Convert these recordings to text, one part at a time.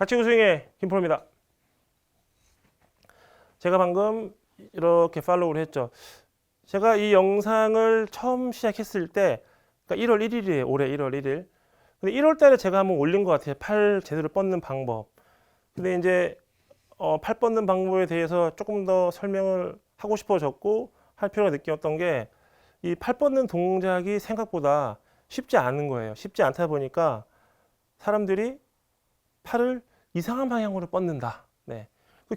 박치구 스윙의 김프로입니다. 제가 방금 이렇게 팔로우를 했죠. 제가 이 영상을 처음 시작했을 때, 그러니까 1월 1일이에요. 올해 1월 1일. 근데 1월 달에 제가 한번 올린 것 같아요. 팔 제대로 뻗는 방법. 근데 이제 팔 뻗는 방법에 대해서 조금 더 설명을 하고 싶어졌고 할 필요가 느꼈던 게, 이 팔 뻗는 동작이 생각보다 쉽지 않은 거예요. 쉽지 않다 보니까 사람들이 팔을 이상한 방향으로 뻗는다. 네.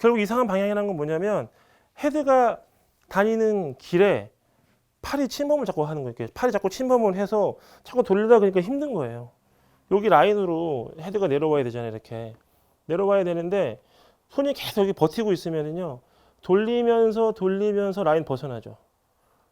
결국 이상한 방향이라는 건 뭐냐면, 헤드가 다니는 길에 팔이 침범을 자꾸 하는 거예요. 팔이 자꾸 침범을 해서 자꾸 돌리다 보니까 힘든 거예요. 여기 라인으로 헤드가 내려와야 되잖아요. 이렇게 내려와야 되는데 손이 계속 여기 버티고 있으면요, 돌리면서 라인 벗어나죠.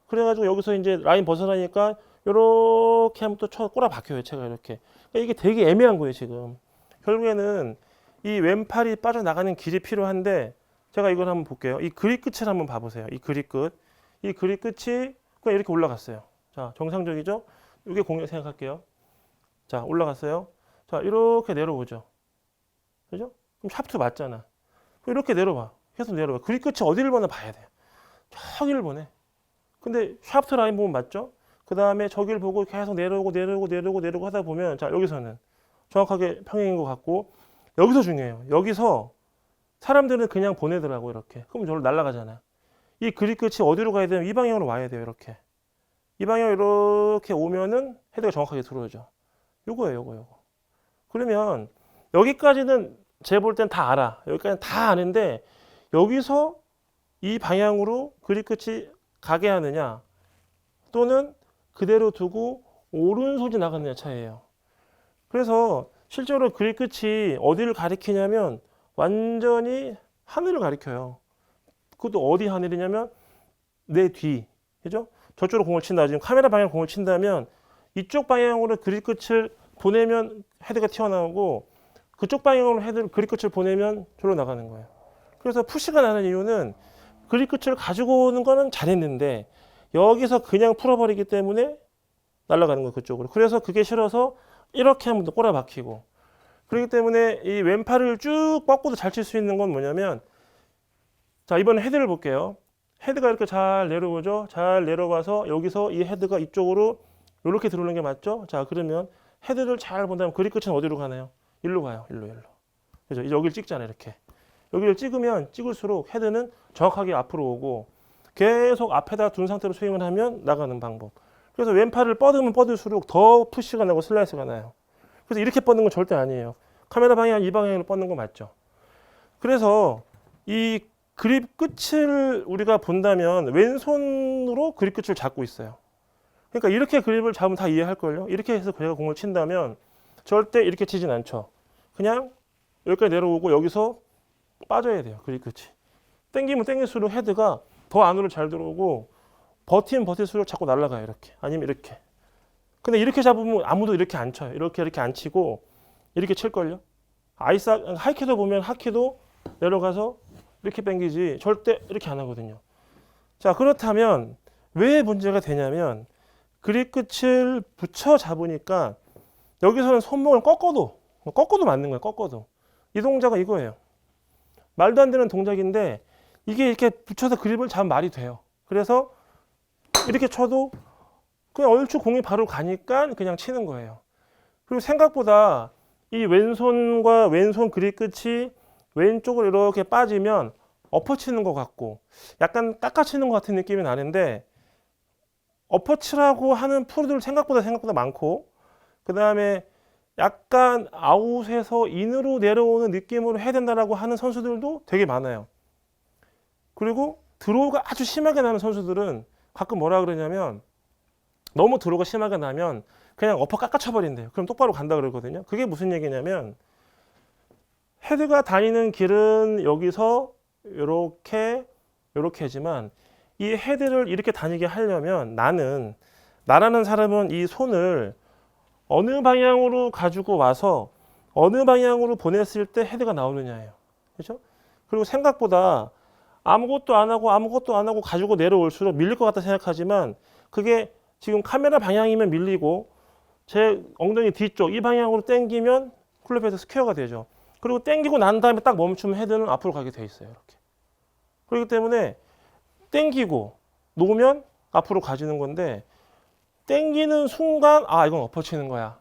그래가지고 여기서 이제 라인 벗어나니까 이렇게 하면 또 꼬라 박혀요. 채가 이렇게. 그러니까 이게 되게 애매한 거예요. 지금 결국에는 이 왼팔이 빠져나가는 길이 필요한데, 제가 이걸 한번 볼게요. 이 그립 끝을 한번 봐보세요. 이 그립 끝. 이 그립 끝이 그냥 이렇게 올라갔어요. 자, 정상적이죠? 이게 공략 생각할게요. 자, 올라갔어요. 자, 이렇게 내려오죠. 그죠? 그럼 샤프트 맞잖아. 이렇게 내려와. 계속 내려와. 그립 끝이 어디를 보나 봐야 돼요. 저기를 보내. 근데 샤프트 라인 보면 맞죠? 그 다음에 저기를 보고 계속 내려오고 하다 보면, 자, 여기서는 정확하게 평행인 것 같고, 여기서 중요해요. 여기서 사람들은 그냥 보내더라고. 이렇게. 그럼 저로 날아가잖아. 이 그립 끝이 어디로 가야 되면 이 방향으로 와야 돼요. 이렇게. 이 방향으로 이렇게 오면은 헤드가 정확하게 들어오죠. 요거. 그러면 여기까지는 제가 볼 땐 다 알아. 여기까지는 다 아는데, 여기서 이 방향으로 그립 끝이 가게 하느냐, 또는 그대로 두고 오른손이 나가느냐 차이예요. 그래서 실제로 그립 끝이 어디를 가리키냐면 완전히 하늘을 가리켜요. 그것도 어디 하늘이냐면 내 뒤. 그죠? 저쪽으로 공을 친다. 지금 카메라 방향으로 공을 친다면 이쪽 방향으로 그립 끝을 보내면 헤드가 튀어나오고, 그쪽 방향으로 그립 끝을 보내면 저로 나가는 거예요. 그래서 푸시가 나는 이유는, 그립 끝을 가지고 오는 거는 잘했는데 여기서 그냥 풀어버리기 때문에 날아가는 거예요. 그쪽으로. 그래서 그게 싫어서 이렇게 하면 또 꼬라 박히고. 그렇기 때문에 이 왼팔을 쭉 뻗고도 잘 칠 수 있는 건 뭐냐면, 자, 이번에 헤드를 볼게요. 헤드가 이렇게 잘 내려오죠. 잘 내려와서 여기서 이 헤드가 이쪽으로 이렇게 들어오는 게 맞죠? 자, 그러면 헤드를 잘 본다면 그립 끝은 어디로 가나요? 일로 가요. 일로. 그죠? 여기를 찍잖아요. 이렇게. 여기를 찍으면 찍을수록 헤드는 정확하게 앞으로 오고, 계속 앞에다 둔 상태로 스윙을 하면 나가는 방법. 그래서 왼팔을 뻗으면 뻗을수록 더 푸시가 나고 슬라이스가 나요. 그래서 이렇게 뻗는 건 절대 아니에요. 카메라 방향 이 방향으로 뻗는 거 맞죠? 그래서 이 그립 끝을 우리가 본다면 왼손으로 그립 끝을 잡고 있어요. 그러니까 이렇게 그립을 잡으면 다 이해할걸요? 이렇게 해서 제가 공을 친다면 절대 이렇게 치진 않죠. 그냥 여기까지 내려오고 여기서 빠져야 돼요. 그립 끝이. 당기면 당길수록 헤드가 더 안으로 잘 들어오고, 버티면 버틸수록 자꾸 날아가요. 이렇게. 아니면 이렇게. 근데 이렇게 잡으면 아무도 이렇게 안 쳐요. 이렇게 안 치고 이렇게 칠걸요? 하이키도 보면 하키도 내려가서 이렇게 당기지 절대 이렇게 안 하거든요. 자, 그렇다면 왜 문제가 되냐면, 그립 끝을 붙여 잡으니까 여기서는 손목을 꺾어도 맞는 거예요. 꺾어도. 이 동작은 이거예요. 말도 안 되는 동작인데 이게 이렇게 붙여서 그립을 잡으면 말이 돼요. 그래서 이렇게 쳐도 그냥 얼추 공이 바로 가니까 그냥 치는 거예요. 그리고 생각보다 이 왼손과 왼손 그립 끝이 왼쪽으로 이렇게 빠지면 엎어치는 것 같고 약간 깎아치는 것 같은 느낌이 나는데, 엎어치라고 하는 프로들 생각보다 많고, 그 다음에 약간 아웃에서 인으로 내려오는 느낌으로 해야 된다라고 하는 선수들도 되게 많아요. 그리고 드로우가 아주 심하게 나는 선수들은 가끔 뭐라 그러냐면, 너무 드로우가 심하게 나면 그냥 엎어 깎아쳐버린대요. 그럼 똑바로 간다 그러거든요. 그게 무슨 얘기냐면, 헤드가 다니는 길은 여기서 이렇게지만 이 헤드를 이렇게 다니게 하려면 나라는 사람은 이 손을 어느 방향으로 가지고 와서 어느 방향으로 보냈을 때 헤드가 나오느냐예요. 그렇죠? 그리고 생각보다 아무것도 안 하고 가지고 내려올수록 밀릴 것 같다 생각하지만, 그게 지금 카메라 방향이면 밀리고 제 엉덩이 뒤쪽 이 방향으로 당기면 클럽헤드 스퀘어가 되죠. 그리고 당기고 난 다음에 딱 멈추면 헤드는 앞으로 가게 돼 있어요. 이렇게. 그렇기 때문에 당기고 놓으면 앞으로 가지는 건데 당기는 순간 아 이건 엎어치는 거야.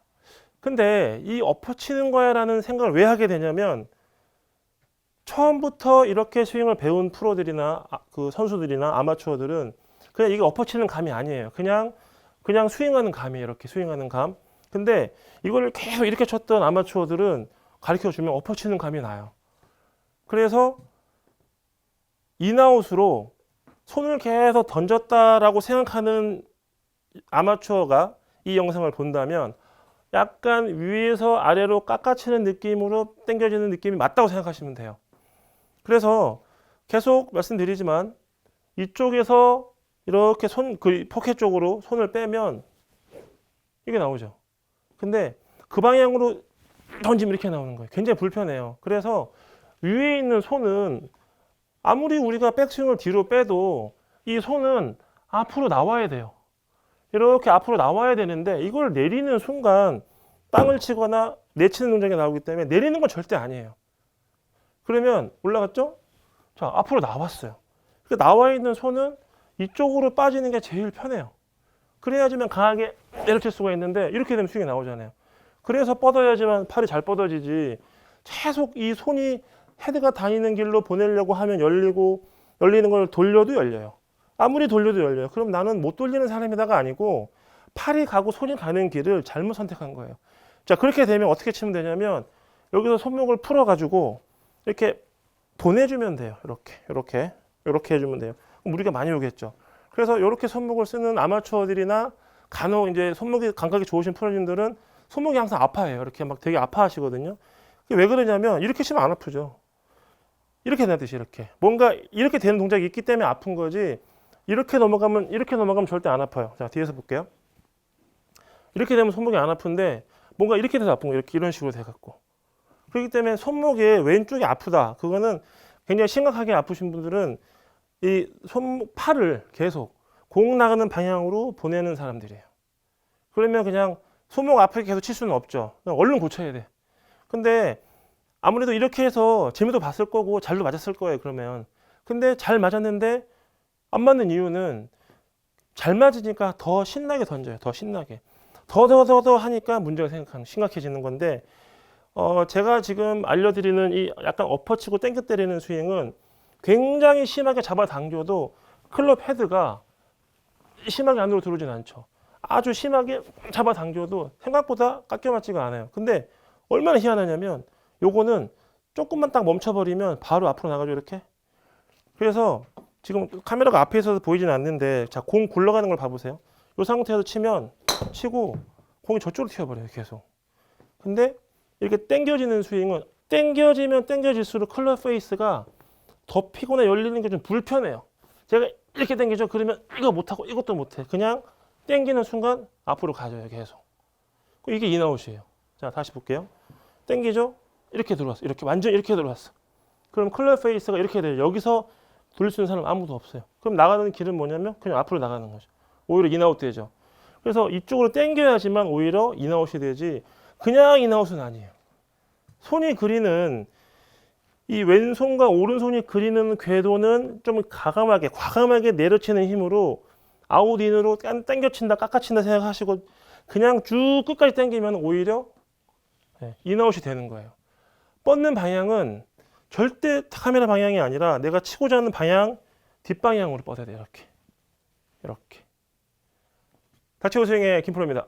근데 이 엎어치는 거야 라는 생각을 왜 하게 되냐면 처음부터 이렇게 스윙을 배운 프로들이나 그 선수들이나 아마추어들은 그냥 이게 엎어치는 감이 아니에요. 그냥 스윙하는 감이에요. 이렇게 스윙하는 감. 근데 이거를 계속 이렇게 쳤던 아마추어들은 가르쳐 주면 엎어치는 감이 나요. 그래서 인아웃으로 손을 계속 던졌다라고 생각하는 아마추어가 이 영상을 본다면 약간 위에서 아래로 깎아치는 느낌으로 당겨지는 느낌이 맞다고 생각하시면 돼요. 그래서 계속 말씀드리지만 이쪽에서 이렇게 그 포켓 쪽으로 손을 빼면 이게 나오죠. 근데 그 방향으로 던지면 이렇게 나오는 거예요. 굉장히 불편해요. 그래서 위에 있는 손은 아무리 우리가 백스윙을 뒤로 빼도 이 손은 앞으로 나와야 돼요. 이렇게 앞으로 나와야 되는데 이걸 내리는 순간 땅을 치거나 내치는 동작이 나오기 때문에 내리는 건 절대 아니에요. 그러면 올라갔죠? 자, 앞으로 나왔어요. 나와 있는 손은 이쪽으로 빠지는 게 제일 편해요. 그래야지만 강하게 내려칠 수가 있는데 이렇게 되면 스윙이 나오잖아요. 그래서 뻗어야지만 팔이 잘 뻗어지지 계속 이 손이 헤드가 다니는 길로 보내려고 하면 열리는 걸 돌려도 열려요. 아무리 돌려도 열려요. 그럼 나는 못 돌리는 사람이다가 아니고 팔이 가고 손이 가는 길을 잘못 선택한 거예요. 자, 그렇게 되면 어떻게 치면 되냐면 여기서 손목을 풀어 가지고 이렇게 보내주면 돼요. 이렇게 해주면 돼요. 무리가 많이 오겠죠. 그래서 이렇게 손목을 쓰는 아마추어들이나 간혹 이제 손목이 감각이 좋으신 프로님들은 손목이 항상 아파해요. 이렇게 막 되게 아파하시거든요. 왜 그러냐면 이렇게 치면 안 아프죠. 이렇게 되듯이 이렇게 뭔가 이렇게 되는 동작이 있기 때문에 아픈 거지. 이렇게 넘어가면 절대 안 아파요. 자, 뒤에서 볼게요. 이렇게 되면 손목이 안 아픈데 뭔가 이렇게 돼서 아픈 거 이런 식으로 돼갖고. 그렇기 때문에 손목에 왼쪽이 아프다. 그거는 굉장히 심각하게 아프신 분들은 이 팔을 계속 공 나가는 방향으로 보내는 사람들이에요. 그러면 그냥 손목 아프게 계속 칠 수는 없죠. 얼른 고쳐야 돼. 근데 아무래도 이렇게 해서 재미도 봤을 거고 잘도 맞았을 거예요. 그러면. 근데 잘 맞았는데 안 맞는 이유는 잘 맞으니까 더 신나게 던져요. 더 신나게. 더 하니까 문제가 심각해지는 건데 제가 지금 알려드리는 이 약간 엎어치고 땡겨 때리는 스윙은 굉장히 심하게 잡아당겨도 클럽 헤드가 심하게 안으로 들어오진 않죠. 아주 심하게 잡아당겨도 생각보다 깎여 맞지가 않아요. 근데 얼마나 희한하냐면 요거는 조금만 딱 멈춰버리면 바로 앞으로 나가죠. 이렇게. 그래서 지금 카메라가 앞에 있어서 보이진 않는데 자, 공 굴러가는 걸 봐보세요. 이 상태에서 치고 공이 저쪽으로 튀어버려요. 계속. 근데 이렇게 당겨지는 스윙은 당겨지면 당겨질수록 클럽 페이스가 더 피거나 열리는 게 좀 불편해요. 제가 이렇게 당기죠. 그러면 이거 못하고 이것도 못해. 그냥 당기는 순간 앞으로 가져요. 계속. 이게 인아웃이에요. 자, 다시 볼게요. 당기죠. 이렇게 들어왔어. 이렇게 완전 이렇게 들어왔어. 그럼 클럽 페이스가 이렇게 돼요. 여기서 돌릴 수 있는 사람 아무도 없어요. 그럼 나가는 길은 뭐냐면 그냥 앞으로 나가는 거죠. 오히려 인아웃 되죠. 그래서 이쪽으로 당겨야지만 오히려 인아웃이 되지 그냥 인아웃은 아니에요. 손이 그리는 이 왼손과 오른손이 그리는 궤도는 좀 과감하게 내려치는 힘으로 아웃인으로 당겨친다 깎아친다 생각하시고 그냥 쭉 끝까지 당기면 오히려 인아웃이 되는 거예요. 뻗는 방향은 절대 카메라 방향이 아니라 내가 치고자 하는 방향 뒷방향으로 뻗어야 돼요. 이렇게 다치고 스윙의 김프로입니다.